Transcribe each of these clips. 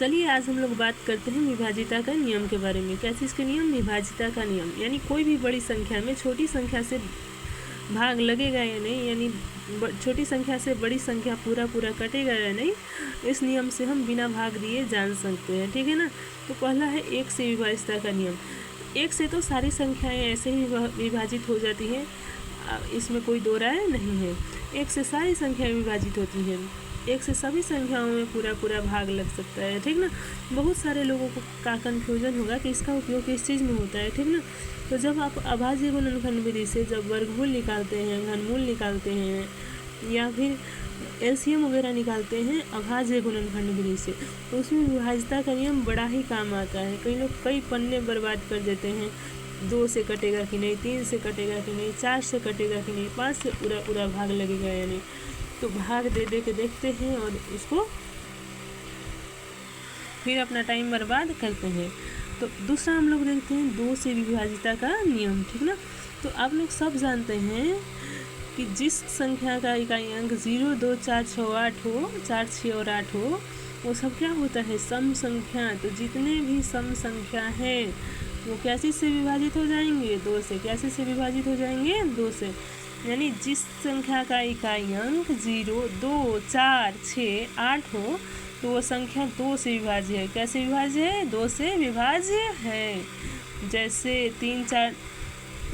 चलिए आज हम लोग बात करते हैं विभाजिता का नियम के बारे में। क्या चीज़ के नियम? विभाजिता का नियम, यानी कोई भी बड़ी संख्या में छोटी संख्या से भाग लगेगा या नहीं, यानी छोटी संख्या से बड़ी संख्या पूरा कटेगा या नहीं, इस नियम से हम बिना भाग दिए जान सकते हैं। ठीक है ना। तो पहला है एक से विभाजिता का नियम। एक से तो सारी संख्याएं ऐसे ही विभाजित हो जाती हैं, इसमें कोई दो राय नहीं है। एक से सारी संख्याएं विभाजित होती हैं, एक से सभी संख्याओं में पूरा भाग लग सकता है। ठीक ना। बहुत सारे लोगों को का कन्फ्यूजन होगा कि इसका उपयोग किस चीज़ में होता है। ठीक ना। तो जब आप अभाज्य गुणनखंड विधि से जब वर्गमूल निकालते हैं, घनमूल निकालते हैं, या फिर एलसीएम वगैरह निकालते हैं अभाज्य गुणनखंड विधि से, तो उसमें विभाजिता का नियम बड़ा ही काम आता है। कई लोग कई पन्ने बर्बाद कर देते हैं, 2 से कटेगा कि नहीं, 3 से कटेगा कि नहीं, 4 से कटेगा कि नहीं, 5 से पूरा भाग लगेगा या नहीं। तो भाग दे के देखते हैं और इसको फिर अपना टाइम बर्बाद करते हैं। तो दूसरा हम लोग देखते हैं 2 से विभाजिता का नियम। ठीक ना। तो आप लोग सब जानते हैं कि जिस संख्या का इकाई अंक 0, 2, 4, 6, 8 हो, 4, 6 और 8 हो, वो सब क्या होता है? सम संख्या। तो जितने भी सम संख्या हैं वो क्या चीज़ से विभाजित हो जाएंगे? 2 से। क्या चीज़ से विभाजित हो जाएंगे? 2 से। यानी जिस संख्या का इकाई अंक 0, 2, 4, 6, 8 हो, तो वो संख्या 2 से विभाज्य है। कैसे विभाज्य है? 2 से विभाज्य है। जैसे 3, 4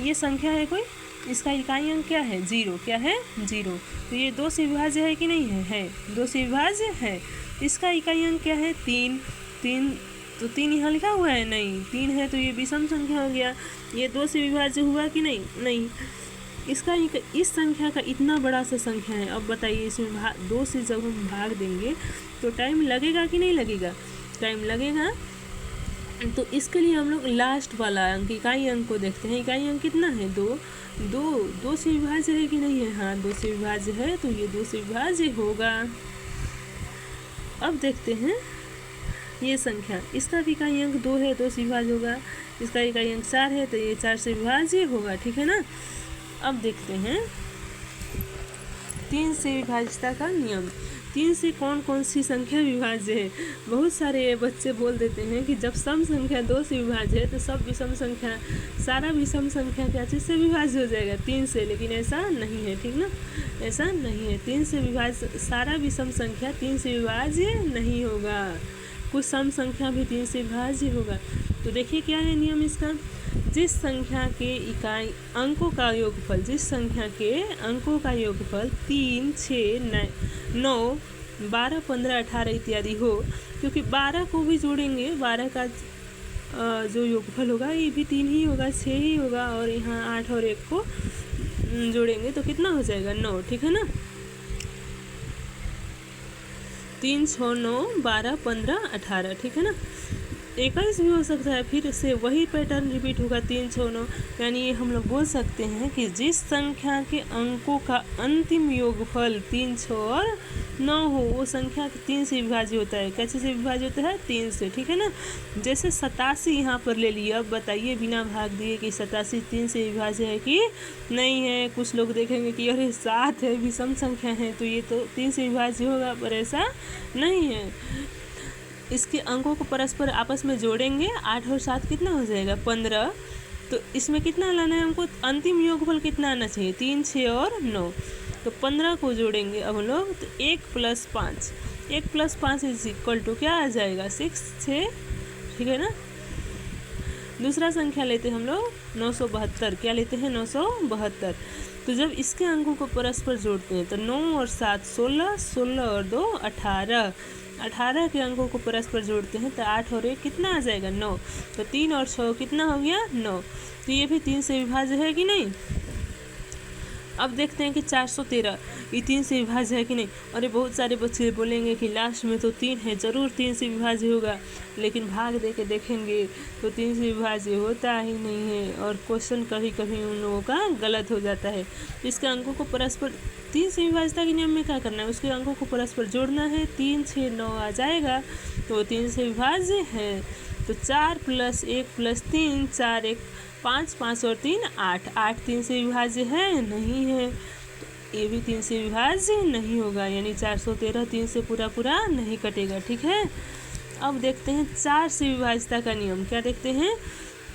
ये संख्या है कोई, इसका इकाई अंक क्या है? 0। क्या है? 0। तो ये 2 से विभाज्य है कि नहीं है? है। 2 से विभाज्य है। इसका इकाई अंक क्या है? 3। तो 3 यहाँ लिखा हुआ है? नहीं। 3 है तो ये विषम संख्या हो गया। ये 2 से विभाज्य हुआ कि नहीं? नहीं। इसका इस संख्या का इतना बड़ा सा संख्या है। अब बताइए इसमें 2 से जब हम भाग देंगे तो टाइम लगेगा कि नहीं लगेगा? टाइम लगेगा। तो इसके लिए हम लोग लास्ट वाला अंक, इकाई अंक को देखते हैं। इकाई अंक कितना है? 2 से विभाज्य है कि नहीं है? हाँ, 2 से विभाज्य है, तो ये 2 से विभाज्य होगा। अब देखते हैं ये संख्या, इसका भी इकाई अंक 2 है, 2 से विभाज्य होगा। इसका इकाई अंक 4 है, तो ये 4 से विभाज्य होगा। ठीक है ना। अब देखते हैं 3 से विभाजिता का नियम। 3 से कौन कौन सी संख्या विभाज्य है? बहुत सारे बच्चे बोल देते हैं कि जब सम संख्या 2 से विभाज्य है तो सब विषम संख्या, सारा विषम संख्या क्या चीज़ से विभाज्य हो जाएगा? 3 से। लेकिन ऐसा नहीं है। ठीक ना। ऐसा नहीं है। 3 से विभाज्य सारा विषम संख्या 3 से विभाज्य नहीं होगा। कुछ सम संख्या भी 3 से विभाज्य होगा। तो देखिए क्या है नियम इसका। जिस संख्या के इकाई अंकों का योगफल, जिस संख्या के अंकों का योगफल 3, 6, 9, 12, 15, 18 इत्यादि हो, क्योंकि 12 को भी जोड़ेंगे, 12 का जो योगफल होगा ये भी 3 ही होगा, 6 ही होगा, और यहाँ 8 और 1 को जोड़ेंगे तो कितना हो जाएगा? 9। ठीक है ना। 3, 6, 9, 12, 15, 18। ठीक है ना। 21 भी हो सकता है, फिर से वही पैटर्न रिपीट होगा 3, 6, 9। यानी हम लोग बोल सकते हैं कि जिस संख्या के अंकों का अंतिम योगफल 3, 6 और 9 हो, वो संख्या 3 से विभाज्य होता है। कैसे से विभाज्य होता है? 3 से। ठीक है ना। जैसे 87 यहाँ पर ले लिया। अब बताइए बिना भाग दिए कि 87 3 से विभाज्य है कि नहीं है? कुछ लोग देखेंगे कि अरे 7 है, विषम संख्या है, तो ये तो 3 से विभाज्य होगा, पर ऐसा नहीं है। इसके अंकों को परस्पर आपस में जोड़ेंगे, 8 और 7 कितना हो जाएगा? 15। तो इसमें कितना लाना है हमको? अंतिम योगफल कितना आना चाहिए? 3, 6 और 9। तो 15 को जोड़ेंगे अब हम लोग, तो 1 + 5, 1 + 5 = क्या आ जाएगा? 6, 6। ठीक है ना। दूसरा संख्या लेते हैं हम लोग 972। क्या लेते हैं? 972। तो जब इसके अंकों को परस्पर जोड़ते हैं तो 9 और 7 16, 16 और 2 18, 18 के अंकों को परस्पर जोड़ते हैं तो 8 और 1 कितना आ जाएगा? 9। तो 3 और 6 कितना हो गया? 9। तो ये भी 3 से विभाज्य है कि नहीं? अब देखते हैं कि 413 ये 3 से विभाज्य है कि नहीं। अरे बहुत सारे बच्चे बोलेंगे कि लास्ट में तो 3 है, ज़रूर 3 से विभाज्य होगा, लेकिन भाग दे के देखेंगे तो 3 से विभाज्य होता ही नहीं है, और क्वेश्चन कभी कभी उन लोगों का गलत हो जाता है। इसके अंकों को परस्पर 3 से विभाज्यता के नियम में क्या करना है? उसके अंकों को परस्पर जोड़ना है, 3, 6, 9 आ जाएगा, तो 3 से विभाज्य है। तो 4 + 1 + 3 4, 1 5, 5 और 3 8, 8 3 से विभाज्य है? नहीं है। तो ये भी 3 से विभाज्य नहीं होगा, यानी 413 3 से पूरा नहीं कटेगा। ठीक है। अब देखते हैं 4 से विभाजिता का नियम। क्या देखते हैं?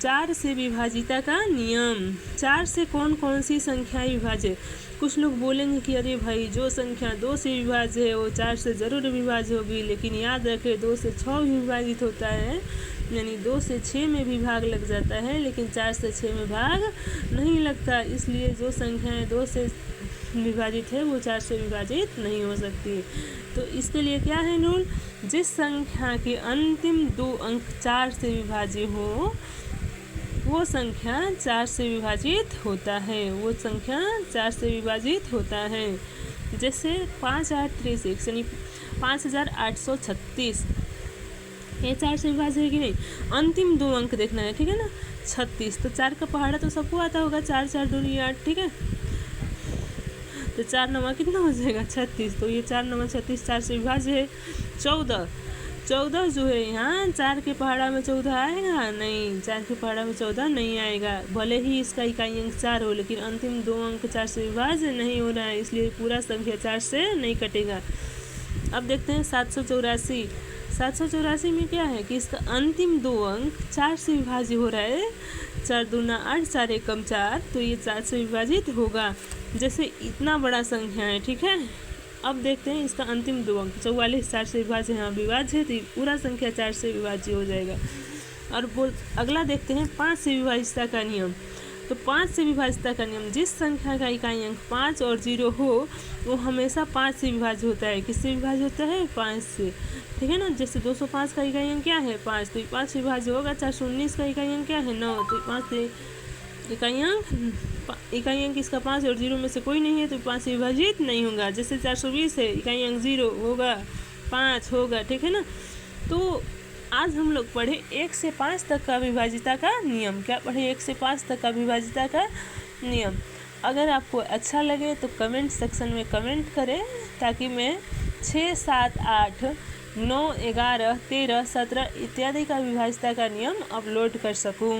4 से विभाजिता का नियम। 4 से कौन कौन सी संख्याएं विभाज्य? कुछ लोग बोलेंगे कि अरे भाई जो संख्या 2 से विभाज्य है वो 4 से ज़रूर विभाज्य होगी, लेकिन याद रखें 2 से 6 भी विभाजित होता है, यानी 2 से 6 में भी भाग लग जाता है, लेकिन 4 से 6 में भाग नहीं लगता। इसलिए जो संख्याएं 2 से विभाजित है वो 4 से विभाजित नहीं हो सकती। तो इसके लिए क्या है रूल? जिस संख्या के अंतिम 2 अंक 4 से विभाज्य हो वो संख्या 4 से विभाजित होता है, वो संख्या 4 से विभाजित होता है। जैसे 5836 यानी 5836, ये 4 से विभाज्य है कि नहीं? अंतिम 2 अंक देखना है, ठीक है ना? 36, तो 4 का पहाड़ा तो सबको आता होगा, 4 4 दूनी 8, ठीक है? तो 4 नवा कितना हो जाएगा? 36। तो ये 4 नवा 36, 4 से विभाज्य है। 14 जो है यहाँ 4 के पहाड़ा में 14 आएगा? नहीं, 4 के पहाड़ा में 14 नहीं आएगा। भले ही इसका इकाई अंक 4 हो, लेकिन अंतिम 2 अंक 4 से विभाज्य नहीं हो रहा है, इसलिए पूरा संख्या 4 से नहीं कटेगा। अब देखते हैं 784। 784 में क्या है कि इसका अंतिम 2 अंक 4 से विभाज्य हो रहा है। 4 दूना 8, 4 एकम 4, तो ये 4 से विभाजित होगा। जैसे इतना बड़ा संख्या है, ठीक है? अब देखते हैं इसका अंतिम 2 अंक 44, 4 से विभाज्य, यहाँ विभाज्य है, तो पूरा संख्या 4 से विभाज्य हो जाएगा। और अगला देखते हैं 5 से विभाजिता का नियम। तो 5 से विभाजिता का नियम, जिस संख्या का इकाई अंक 5 और 0 हो वो हमेशा 5 से विभाज्य होता है। किससे विभाज्य होता है? 5 से, ठीक है ना? जैसे 205 का इकाई अंक क्या है? 5, तो 5 से विभाज्य होगा। 419 का इकाई अंक क्या है? 9, तो 5 से इकाई अंक इसका 5 और 0 में से कोई नहीं है, तो 5 से विभाजित नहीं होगा। जैसे 420 है, इकाई अंक 0 होगा, 5 होगा, ठीक है ना? तो आज हम लोग पढ़े 1 से 5 तक का विभाजिता का नियम। क्या पढ़े? 1 से 5 तक का विभाजिता का नियम। अगर आपको अच्छा लगे तो कमेंट सेक्शन में कमेंट करें, ताकि मैं 6, 7, 8, 9, 11, 13, 17 इत्यादि का विभाजिता का नियम अपलोड कर सकूं।